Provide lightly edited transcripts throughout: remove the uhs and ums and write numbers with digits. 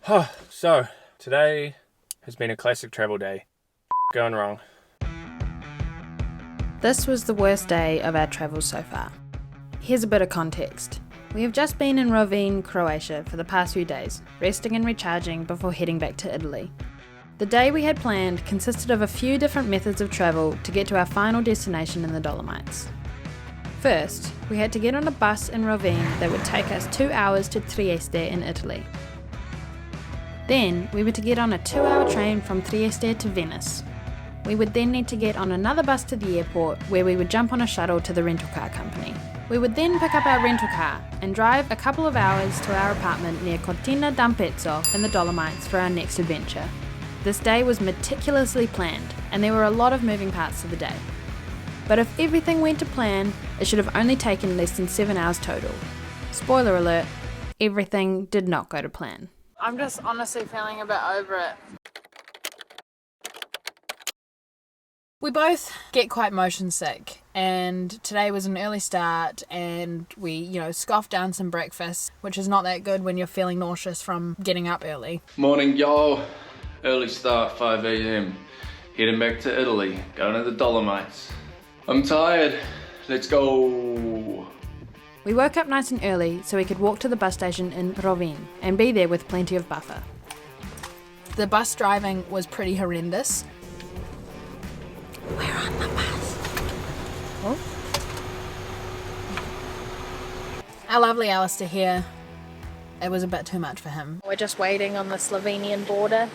So, today has been a classic travel day. Going wrong. This was the worst day of our travels so far. Here's a bit of context. We have just been in Rovinj, Croatia for the past few days, resting and recharging before heading back to Italy. The day we had planned consisted of a few different methods of travel to get to our final destination in the Dolomites. First, we had to get on a bus in Rovinj that would take us 2 hours to Trieste in Italy. Then, we were to get on a 2-hour train from Trieste to Venice. We would then need to get on another bus to the airport, where we would jump on a shuttle to the rental car company. We would then pick up our rental car and drive a couple of hours to our apartment near Cortina d'Ampezzo in the Dolomites for our next adventure. This day was meticulously planned, and there were a lot of moving parts to the day. But if everything went to plan, it should have only taken less than 7 hours total. Spoiler alert, everything did not go to plan. I'm just honestly feeling a bit over it. We both get quite motion sick, and today was an early start, and we, scoffed down some breakfast, which is not that good when you're feeling nauseous from getting up early. Morning, y'all. Early start, 5 a.m. Heading back to Italy, going to the Dolomites. I'm tired. Let's go. We woke up nice and early so we could walk to the bus station in Rovinj and be there with plenty of buffer. The bus driving was pretty horrendous. We're on the bus. Oh. Our lovely Alistair here, it was a bit too much for him. We're just waiting on the Slovenian border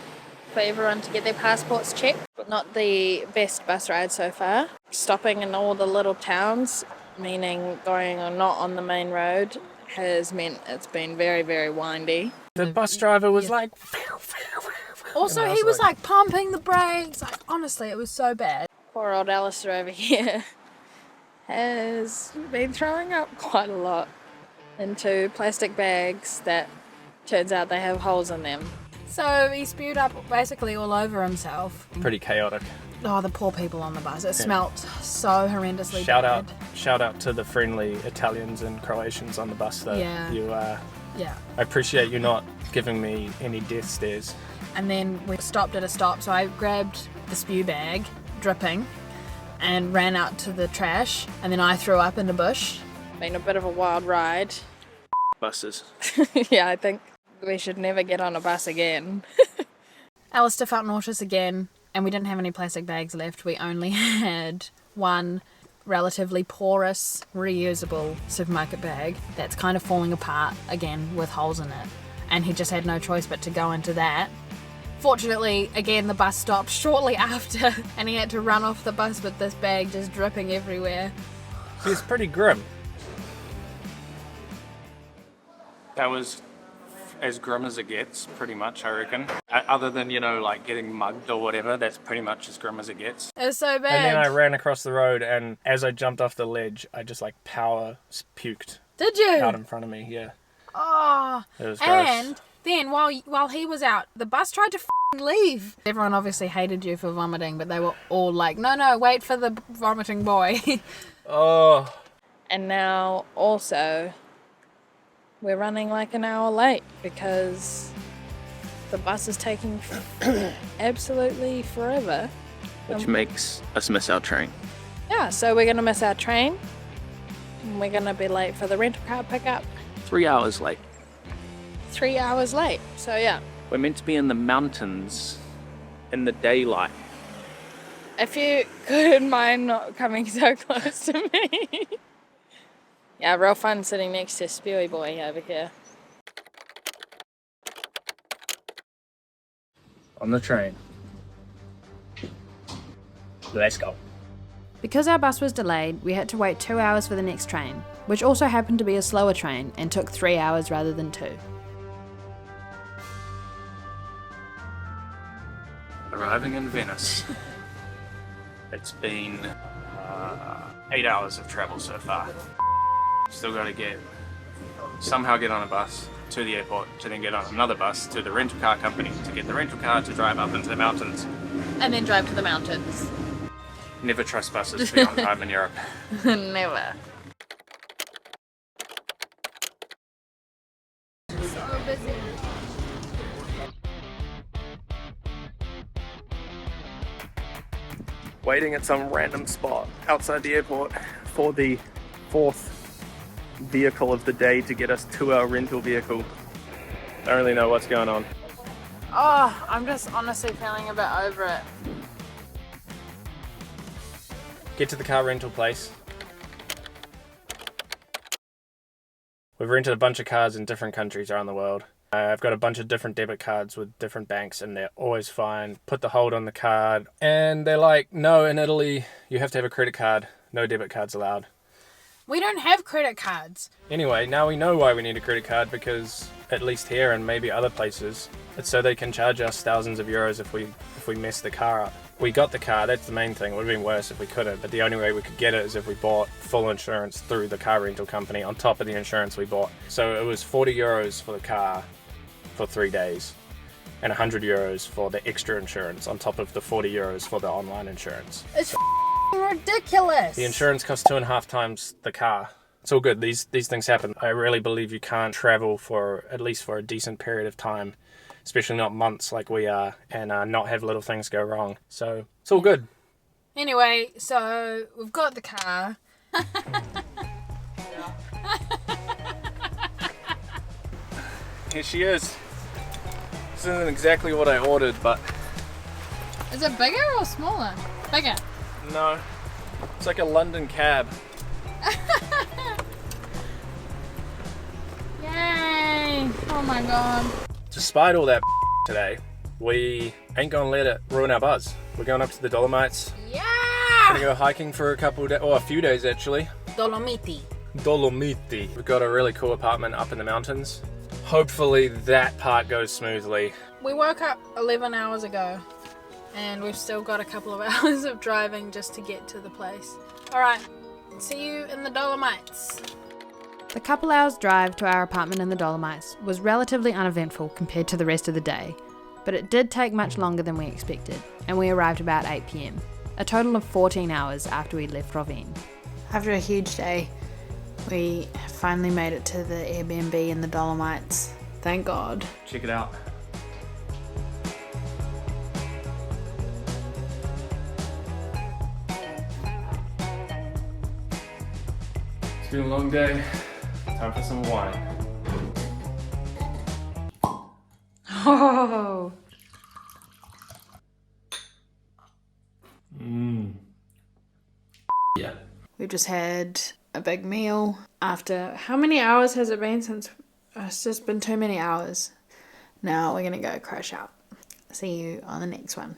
for everyone to get their passports checked. Not the best bus ride so far. Stopping in all the little towns, meaning going or not on the main road, has meant it's been very, very windy. The bus driver was like... Also, he was like pumping the brakes. Like, honestly, it was so bad. Poor old Alistair over here has been throwing up quite a lot into plastic bags that turns out they have holes in them. So he spewed up basically all over himself. Pretty chaotic. Oh, the poor people on the bus. It smelt so horrendously bad. Shout out to the friendly Italians and Croatians on the bus though. Yeah. I appreciate you not giving me any death stares. And then we stopped at a stop, so I grabbed the spew bag, dripping, and ran out to the trash, and then I threw up in the bush. Been a bit of a wild ride. Buses. Yeah, I think we should never get on a bus again. Alistair felt nauseous again, and we didn't have any plastic bags left. We only had one relatively porous, reusable supermarket bag that's kind of falling apart again with holes in it. And he just had no choice but to go into that. Fortunately, again, the bus stopped shortly after, and he had to run off the bus with this bag just dripping everywhere. He was pretty grim. That was as grim as it gets, pretty much, I reckon. Other than, like getting mugged or whatever, that's pretty much as grim as it gets. It was so bad. And then I ran across the road, and as I jumped off the ledge, I just power puked. Did you? Out in front of me, yeah. Oh. It was gross. And then while he was out, the bus tried to leave. Everyone obviously hated you for vomiting, but they were all like, no, wait for the vomiting boy. Oh. And now also we're running like an hour late because the bus is taking absolutely forever. Which makes us miss our train. Yeah, so we're going to miss our train. And we're going to be late for the rental car pickup. 3 hours late. 3 hours late, so yeah. We're meant to be in the mountains in the daylight. If you couldn't mind not coming so close to me. Yeah, real fun sitting next to Spewy Boy over here. On the train. Let's go. Because our bus was delayed, we had to wait 2 hours for the next train, which also happened to be a slower train and took 3 hours rather than 2. Arriving in Venice. It's been 8 hours of travel so far. Still got to somehow get on a bus to the airport, to then get on another bus to the rental car company, to get the rental car to drive up into the mountains. And then drive to the mountains. Never trust buses to be on time in Europe. Never. So busy. waiting at some random spot outside the airport for the fourth vehicle of the day to get us to our rental vehicle. Don't really know what's going on. Oh, I'm just honestly feeling a bit over it. Get to the car rental place. We've rented a bunch of cars in different countries around the world. I've got a bunch of different debit cards with different banks and they're always fine. Put the hold on the card and they're like, no, in Italy you have to have a credit card. No debit cards allowed. We don't have credit cards. Anyway, now we know why we need a credit card, because at least here and maybe other places, it's so they can charge us thousands of euros if we mess the car up. We got the car, that's the main thing. It would have been worse if we couldn't, but the only way we could get it is if we bought full insurance through the car rental company on top of the insurance we bought. So it was 40 euros for the car for 3 days and 100 euros for the extra insurance on top of the 40 euros for the online insurance. It's ridiculous. The insurance costs 2.5 times the car. It's all good. These things happen. I really believe you can't travel for at least for a decent period of time, especially not months like we are, and not have little things go wrong. So it's all good. Anyway, so we've got the car. Here she is. This isn't exactly what I ordered, but Is it bigger or smaller? Bigger. no. It's like a London cab. Yay! Oh my god. Despite all that today, we ain't gonna let it ruin our buzz. We're going up to the Dolomites. Yeah! Gonna go hiking for a few days actually. Dolomiti. Dolomiti. We've got a really cool apartment up in the mountains. Hopefully that part goes smoothly. We woke up 11 hours ago and we've still got a couple of hours of driving just to get to the place. Alright, see you in the Dolomites. The couple hours drive to our apartment in the Dolomites was relatively uneventful compared to the rest of the day, but it did take much longer than we expected, and we arrived about 8 PM, a total of 14 hours after we left Rovine. After a huge day, we finally made it to the Airbnb in the Dolomites. Thank God. Check it out. It's been a long day. Time for some wine. Oh! Yeah. We've just had a big meal. After how many hours has it been since? It's just been too many hours. Now we're gonna go crash out. See you on the next one.